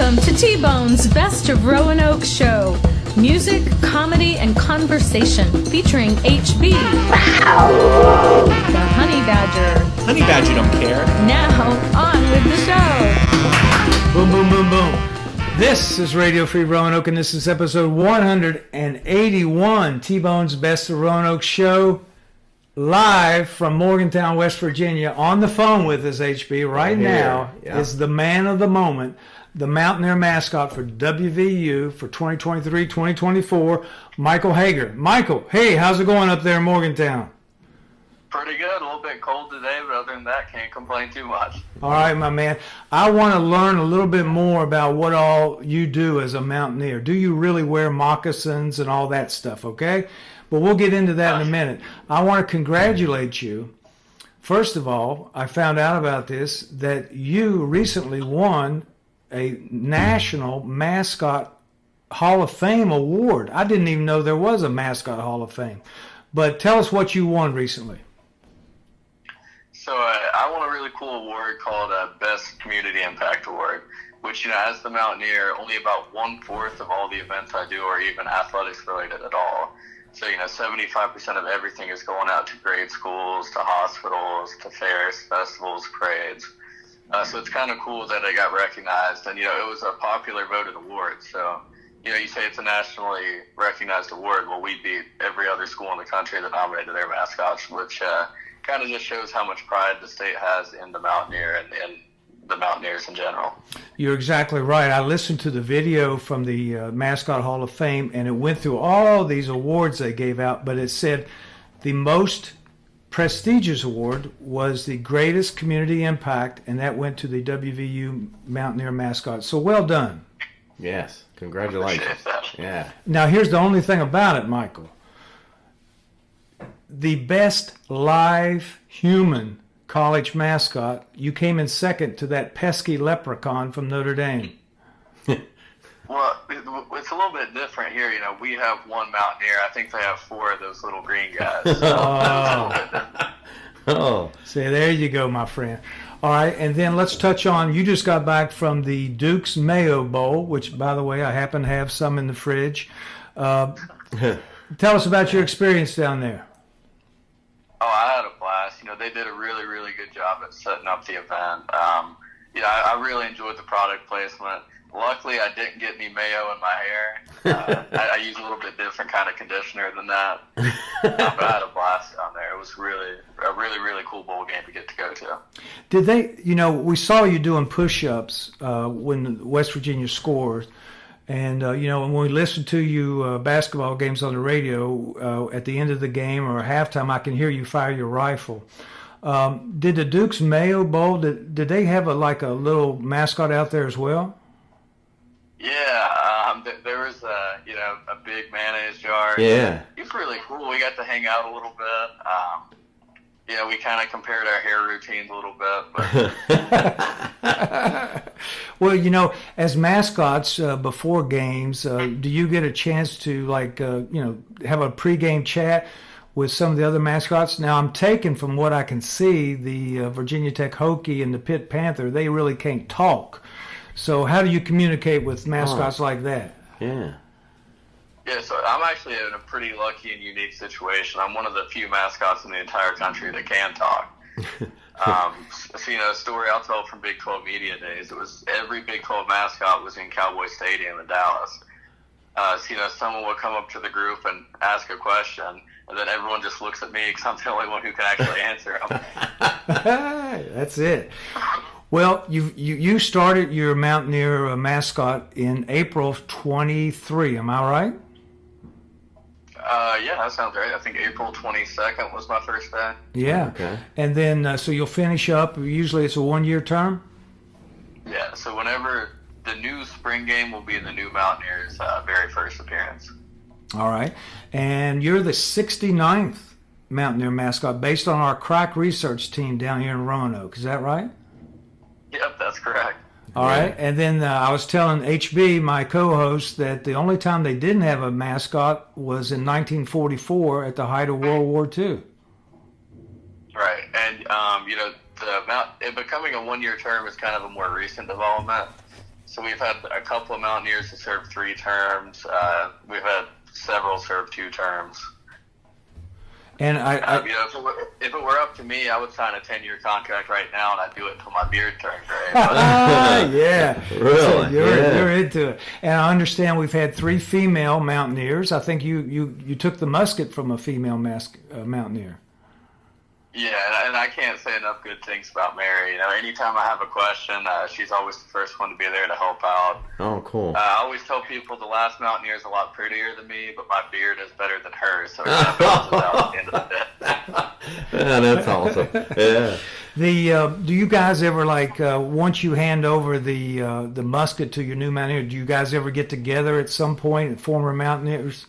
Welcome to T-Bone's Best of Roanoke show. Music, comedy, and conversation featuring HB, the Honey Badger. Honey Badger don't care. Now, on with the show. Boom, boom, boom, boom. This is Radio Free Roanoke, and this is episode 181, T-Bone's Best of Roanoke show, live from Morgantown, West Virginia. On the phone with us, HB, right now is the man of the moment, the Mountaineer mascot for WVU for 2023-2024, Mikel Hager. Mikel, hey, how's it going up there in Morgantown? Pretty good. A little bit cold today, but other than that, can't complain too much. All right, my man. I want to learn a little bit more about what all you do as a Mountaineer. Do you really wear moccasins and all that stuff, okay? But we'll get into that in a minute. I want to congratulate you. First of all, I found out about this, that you recently won a National Mascot Hall of Fame award. I didn't even know there was a Mascot Hall of Fame. But tell us what you won recently. So I won a really cool award called Best Community Impact Award, which, as the Mountaineer, only about 1/4 of all the events I do are even athletics related at all. So, 75% of everything is going out to grade schools, to hospitals, to fairs, festivals, parades. So it's kind of cool that I got recognized. And, it was a popular voted award. So, you say it's a nationally recognized award. Well, we beat every other school in the country that nominated their mascots, which kind of just shows how much pride the state has in the Mountaineer and the Mountaineers in general. You're exactly right. I listened to the video from the Mascot Hall of Fame, and it went through all these awards they gave out, but it said the most prestigious award was the greatest community impact, and that went to the WVU Mountaineer mascot. So well done. Yes, congratulations. Yeah. Now here's the only thing about it, Mikel. The best live human college mascot, you came in second to that pesky leprechaun from Notre Dame. Well, it's a little bit different here. We have one Mountaineer. I think they have 4 of those little green guys. So Oh, see, there you go, my friend. All right, and then let's touch on, you just got back from the Duke's Mayo Bowl, which, by the way, I happen to have some in the fridge. Tell us about your experience down there. Oh, I had a blast. They did a really, really good job at setting up the event. I really enjoyed the product placement. Luckily, I didn't get any mayo in my hair. I use a little bit different kind of conditioner than that. But I had a blast down there. It was a really, really cool bowl game to get to go to. Did they, we saw you doing push-ups when West Virginia scored. And, when we listen to you basketball games on the radio, at the end of the game or halftime, I can hear you fire your rifle. Did the Duke's Mayo Bowl, did they have a little mascot out there as well? Yeah, there was a big mayonnaise jar. Yeah. It was really cool. We got to hang out a little bit. We kind of compared our hair routines a little bit. But Well, as mascots before games, do you get a chance to have a pregame chat with some of the other mascots? Now, I'm taken from what I can see, the Virginia Tech Hokie and the Pitt Panther, they really can't talk. So how do you communicate with mascots like that? Yeah. Yeah, so I'm actually in a pretty lucky and unique situation. I'm one of the few mascots in the entire country that can talk. A story I'll tell from Big 12 media days. It was every Big 12 mascot was in Cowboy Stadium in Dallas. Someone would come up to the group and ask a question, and then everyone just looks at me because I'm the only one who can actually answer them. That's it. Well, you started your Mountaineer mascot in April of 23. Am I right? Yeah, that sounds right. I think April 22nd was my first day. Yeah. Okay. And then, so you'll finish up, usually it's a 1-year term? Yeah, so whenever the new spring game will be the new Mountaineers' very first appearance. All right. And you're the 69th Mountaineer mascot based on our crack research team down here in Roanoke. Is that right? Yep, that's correct. All right. And then I was telling HB, my co-host, that the only time they didn't have a mascot was in 1944 at the height of World War II. Right. And, it becoming a 1-year term is kind of a more recent development. So we've had a couple of Mountaineers that serve 3 terms. We've had several serve 2 terms. And if it were up to me, I would sign a 10-year contract right now, and I'd do it until my beard turned gray. Yeah, really? So you're into it. And I understand we've had 3 female Mountaineers. I think you took the musket from a female Mountaineer. Yeah, and I can't say enough good things about Mary. Anytime I have a question, she's always the first one to be there to help out. Oh, cool. I always tell people the last Mountaineer is a lot prettier than me, but my beard is better than hers, so it balances out at the end of the day. Yeah, that's awesome. Yeah. Do you guys ever, once you hand over the musket to your new Mountaineer, do you guys ever get together at some point, former Mountaineers?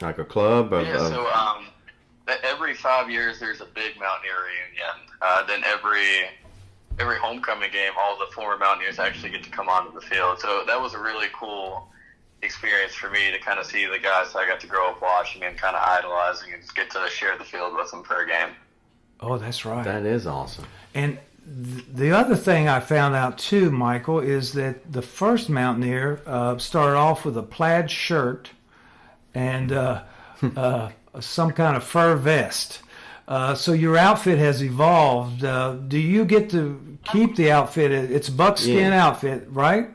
Like a club? So every 5 years there's a big Mountaineer reunion. Then every homecoming game, all the former Mountaineers actually get to come onto the field. So that was a really cool experience for me to kind of see the guys I got to grow up watching and kind of idolizing and just get to share the field with them for a game. Oh, that's right. That is awesome. And the other thing I found out too, Michael, is that the first Mountaineer started off with a plaid shirt and some kind of fur vest. So your outfit has evolved. Do you get to keep the outfit? It's buckskin outfit, right?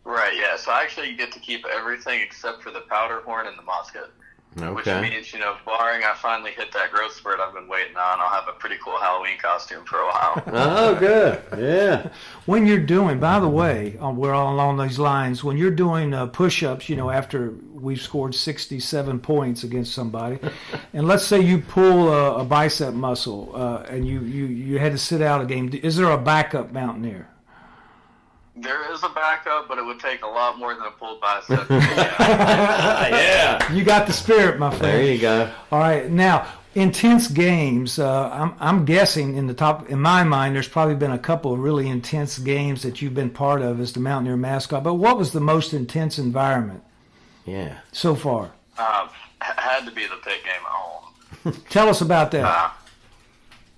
Right, yeah. So I actually get to keep everything except for the powder horn and the musket. Okay. Which means, barring I finally hit that growth spurt I've been waiting on, I'll have a pretty cool Halloween costume for a while. Oh, good. Yeah. When you're doing, by the way, we're all along these lines, when you're doing push-ups, after we've scored 67 points against somebody, and let's say you pull a bicep muscle and you had to sit out a game, is there a backup Mountaineer? There is a backup, but it would take a lot more than a pulled bicep. Yeah. You got the spirit, my friend. There you go. All right. Now, intense games. I'm guessing in my mind, there's probably been a couple of really intense games that you've been part of as the Mountaineer mascot. But what was the most intense environment? Yeah. So far. Had to be the pit game at home. Tell us about that.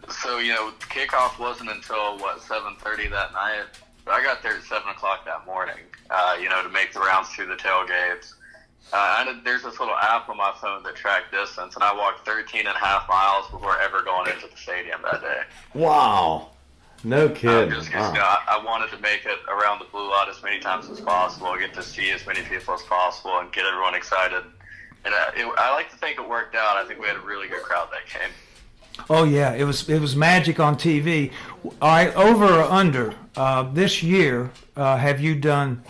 So kickoff wasn't until 7:30 that night. But I got there at 7 o'clock that morning, to make the rounds through the tailgates. There's this little app on my phone that tracked distance, and I walked 13 and a half miles before ever going into the stadium that day. Wow. No kidding. I wanted to make it around the blue lot as many times as possible, get to see as many people as possible, and get everyone excited. And I like to think it worked out. I think we had a really good crowd that game. Oh yeah, it was magic on TV. All right, over or under this year? Have you done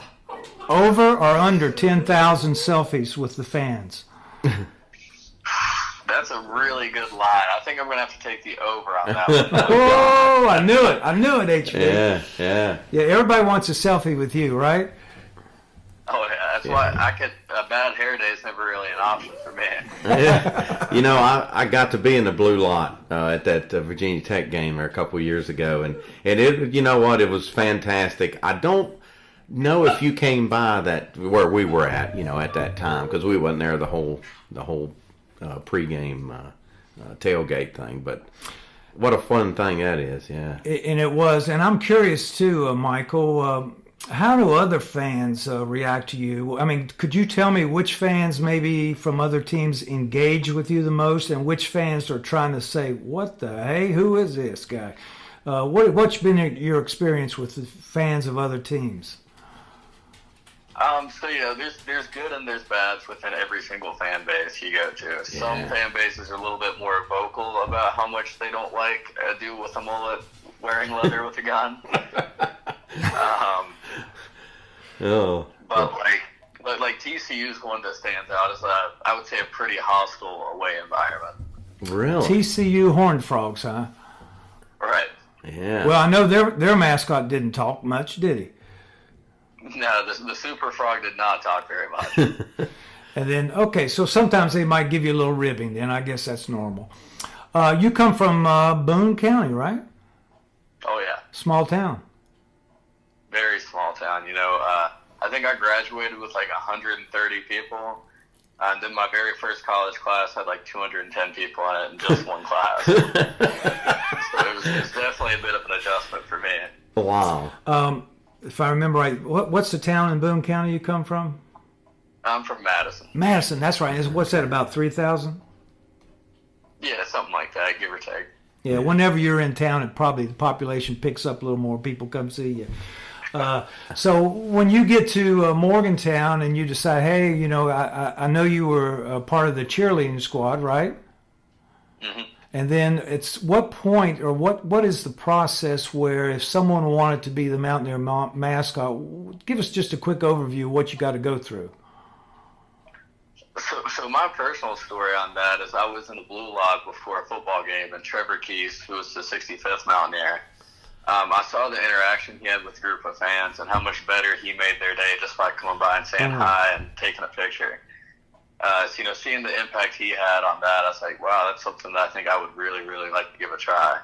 over or under 10,000 selfies with the fans? That's a really good line. I think I'm going to have to take the over on that one. Oh, I knew it, HB. Yeah. Everybody wants a selfie with you, right? Oh yeah, that's why a bad hair day is never really an option for me. Yeah. I got to be in the blue lot at that Virginia Tech game there a couple of years ago, and it, it was fantastic. I don't know if you came by that where we were at, at that time, because we wasn't there the whole pregame tailgate thing, but what a fun thing that is, yeah. And it was, and I'm curious too, Michael. How do other fans react to you? I mean, could you tell me which fans maybe from other teams engage with you the most, and which fans are trying to say, "What the hey? Who is this guy?" What's been your experience with the fans of other teams? So there's good and there's bads within every single fan base you go to. Some fan bases are a little bit more vocal about how much they don't like a dude with a mullet wearing leather with a gun. But like TCU's one that stands out is I would say a pretty hostile away environment. Really? TCU Horned Frogs, huh? Right. Yeah. Well, I know their mascot didn't talk much, did he? No, the Super Frog did not talk very much. And then, okay, so sometimes they might give you a little ribbing, then I guess that's normal. You come from Boone County, right? Oh, yeah. Small town. Very small town. I think I graduated with 130 people. And then my very first college class had 210 people in it in just one class. So it was definitely a bit of an adjustment for me. Wow. if I remember right, what's the town in Boone County you come from? I'm from Madison. Madison, that's right. What's that, about 3,000? Yeah, something like that, give or take. Yeah, whenever you're in town, it probably the population picks up a little more. People come see you. So when you get to Morgantown and you decide, hey, you know, I know you were a part of the cheerleading squad, right? Mm-hmm. And then it's what point or what is the process where if someone wanted to be the Mountaineer mascot, give us just a quick overview of what you got to go through. So my personal story on that is I was in a blue log before a football game, and Trevor Keys, who was the 65th Mountaineer, I saw the interaction he had with a group of fans and how much better he made their day just by coming by and saying hi and taking a picture. So, you know, seeing the impact he had on that, I was like, wow, that's something that I think I would really, really like to give a try.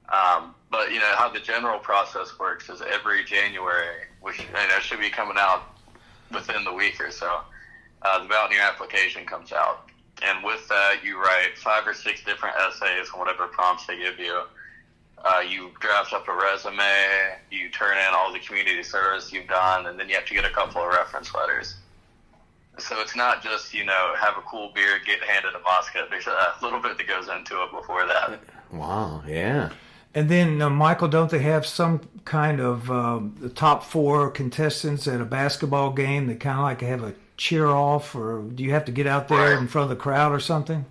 But, you know, how the general process works is every January, which, you know, should be coming out within the week or so, the Mountaineer application comes out. And with that, you write 5 or 6 different essays on whatever prompts they give you. You draft up a resume, you turn in all the community service you've done, and then you have to get a couple of reference letters. So it's not just, you know, have a cool beard, get handed a mascot. There's a little bit that goes into it before that. Wow, yeah. And then, Michael, don't they have some kind of the top 4 contestants at a basketball game that kind of like have a cheer off, or do you have to get out there in front of the crowd or something?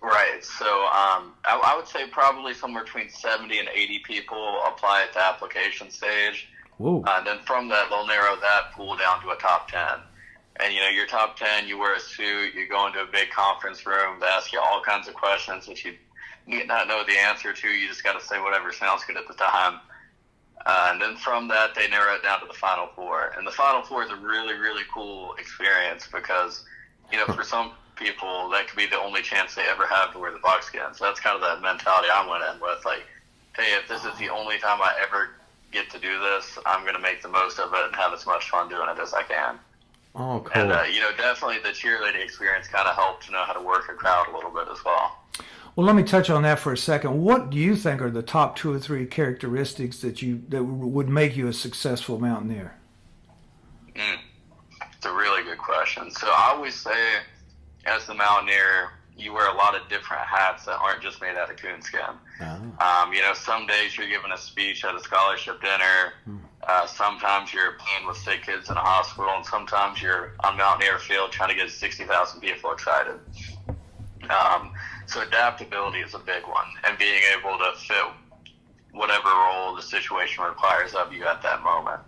Right. So I would say probably somewhere between 70 and 80 people apply at the application stage. And then from that, they'll narrow that pool down to a top 10. And, you know, your top 10, you wear a suit, you go into a big conference room, they ask you all kinds of questions that you might not know the answer to. You just got to say whatever sounds good at the time. And then from that, they narrow it down to the Final Four. And the Final Four is a really, really cool experience because, you know, for some people, that could be the only chance they ever have to wear the buckskin. So that's kind of that mentality I went in with. Like, hey, if this is the only time I ever get to do this, I'm going to make the most of it and have as much fun doing it as I can. Oh, cool. And, you know, definitely the cheerleading experience kind of helped to know how to work a crowd a little bit as well. Well, let me touch on that for a second. What do you think are the top 2 or 3 characteristics that would make you a successful Mountaineer? It's a really good question. So I always say, as the Mountaineer, you wear a lot of different hats that aren't just made out of coonskin. You know, some days you're giving a speech at a scholarship dinner. Sometimes you're playing with sick kids in a hospital, and sometimes you're on Mountaineer Field trying to get 60,000 people excited. So adaptability is a big one, and being able to fit whatever role the situation requires of you at that moment.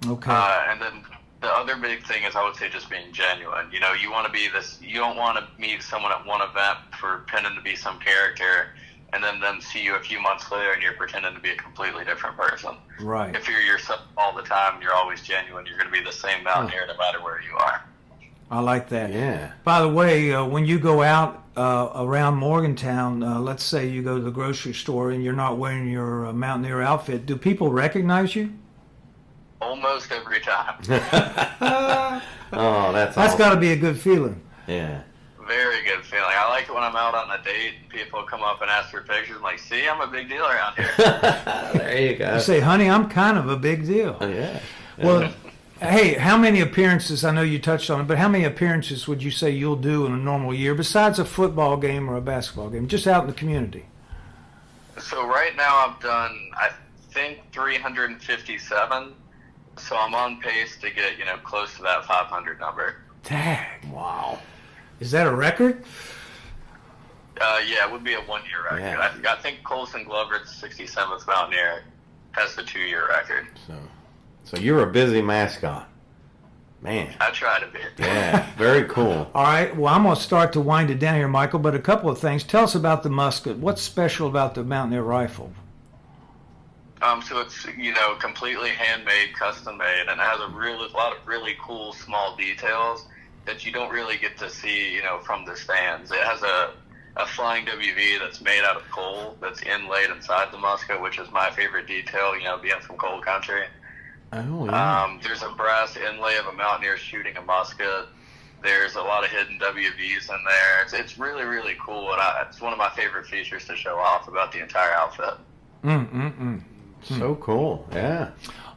Okay. And then the other big thing is, I would say, just being genuine. You know, you want to be this. You don't want to meet someone at one event pretending to be some character, and then them see you a few months later and you're pretending to be a completely different person. Right. If you're yourself all the time and you're always genuine, you're going to be the same Mountaineer no matter where you are. I like that. Yeah. By the way, when you go out around Morgantown, let's say you go to the grocery store and you're not wearing your Mountaineer outfit, do people recognize you? Almost every time. Oh, that's awesome. got to be a good feeling. Yeah. Very good feeling. I like it when I'm out on a date and people come up and ask for pictures. I'm like, see, I'm a big deal around here. There you go. You say, honey, I'm kind of a big deal. Yeah. Well, hey, how many appearances, I know you touched on it, but how many appearances would you say you'll do in a normal year besides a football game or a basketball game, just out in the community? So right now I've done, I think, 357. So I'm on pace to get, you know, close to that 500 number. Dang. Wow. Is that a record? Yeah, it would be a 1-year record. Yeah. I think Colson Glover, the 67th Mountaineer, has the 2-year record. So you're a busy mascot. Man. I try to be. Yeah, very cool. All right, well, I'm going to start to wind it down here, Michael, but a couple of things. Tell us about the musket. What's special about the Mountaineer rifle? So it's, you know, completely handmade, custom made, and it has a lot of really cool small details that you don't really get to see, you know, from the stands. It has a flying WV that's made out of coal that's inlaid inside the musket, which is my favorite detail, you know, being from coal country. Oh, yeah. There's a brass inlay of a Mountaineer shooting a musket. There's a lot of hidden WVs in there. It's really, really cool, and it's one of my favorite features to show off about the entire outfit. So cool, yeah.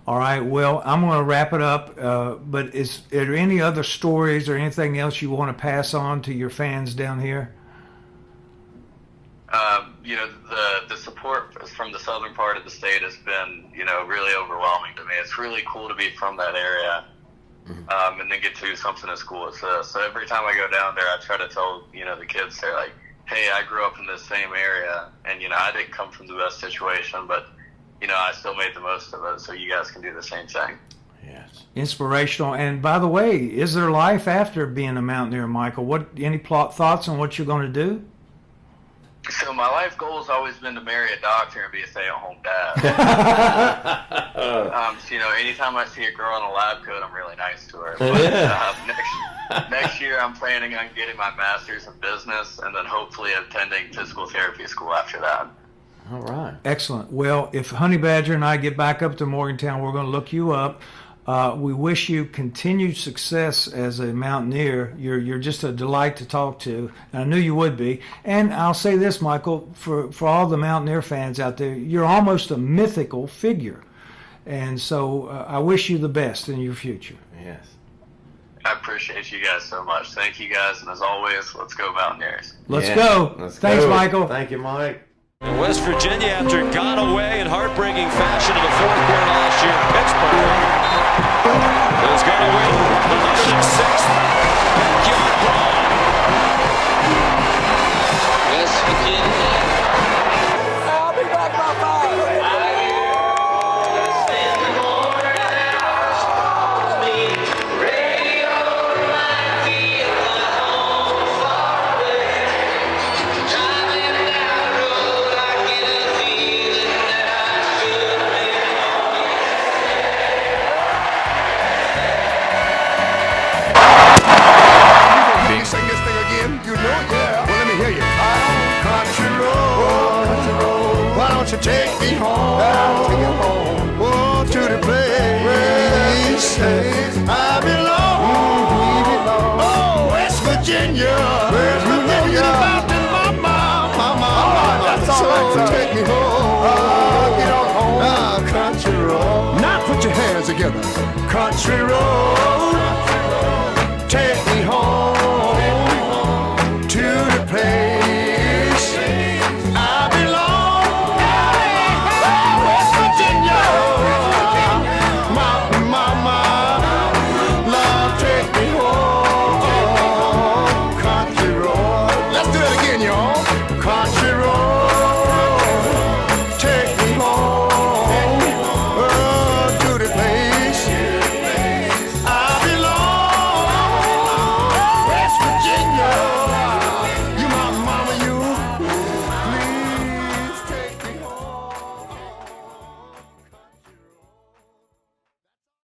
All right. Well, I'm going to wrap it up. But are there any other stories or anything else you want to pass on to your fans down here? You know, the support from the southern part of the state has been, you know, really overwhelming to me. It's really cool to be from that area, and then get to do something as cool as this. So every time I go down there, I try to tell, you know, the kids, they're like, hey, I grew up in this same area, and, you know, I didn't come from the best situation, but, you know, I still made the most of it, so you guys can do the same thing. Yes. Inspirational. And by the way, is there life after being a Mountaineer, Michael? Any thoughts on what you're going to do? So my life goal has always been to marry a doctor and be a stay-at-home dad. So, you know, anytime I see a girl in a lab coat, I'm really nice to her. But next year, I'm planning on getting my master's in business and then hopefully attending physical therapy school after that. All right. Excellent. Well, if Honey Badger and I get back up to Morgantown, we're going to look you up. We wish you continued success as a Mountaineer. You're just a delight to talk to, and I knew you would be. And I'll say this, Michael, for all the Mountaineer fans out there, you're almost a mythical figure. And so I wish you the best in your future. Yes. I appreciate you guys so much. Thank you guys, and as always, let's go Mountaineers. Let's go. Thanks, Michael. Thank you, Mike. West Virginia, after it got away in heartbreaking fashion in the fourth quarter last year in Pittsburgh, is going to win the 106th backyard brawl. West Virginia. I'll be back by 5. Take me home, oh, to the place I belong. Oh, West Virginia, mountain mama. So take me home, country road. Now put your hands together, country road.